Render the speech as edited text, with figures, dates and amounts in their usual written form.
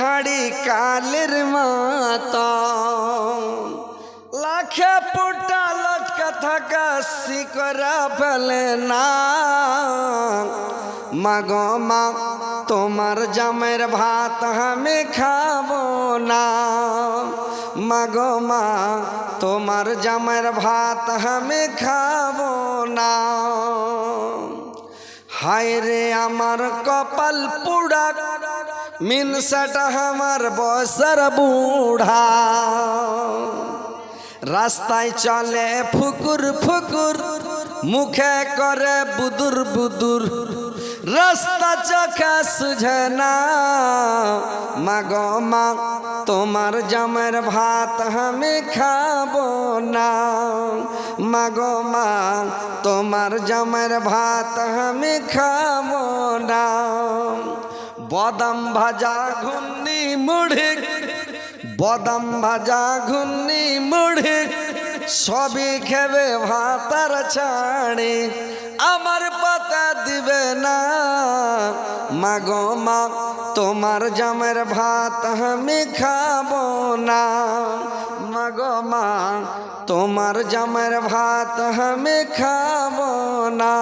হাড়ি কালের মতো লাখে পোটা লটকা থাকা শিকরা ফেলে না। মাগো মা তোমার জামের ভাত আমি খাবো না। মাগো মা তোমার জামের ভাত আমি খাবো না। হায় রে আমার কপাল পুড়া মিনসাটা আমার বয়সের বুড়া। রাস্তায় চলে ফুকুর ফুকুর মুখে করে বুদুর বুদুর। রাস্তা চোখে সুঝে না। মাগো মা তোমার জামের ভাত আমি খাবো না। মাগো মা তোমার জামের ভাত আমি খাবো না। বাদাম ভাজা ঘুন্নি মুড়ি বাদাম ভাজা ঘুন্নি মুড়ি সবই খেবে ভাতার ছাড়ি আমার পাতা দিবে না। মাগো মা তোমার জামের ভাত আমি খাবো না। মাগো মা তোমার জামের ভাত আমি খাবো না।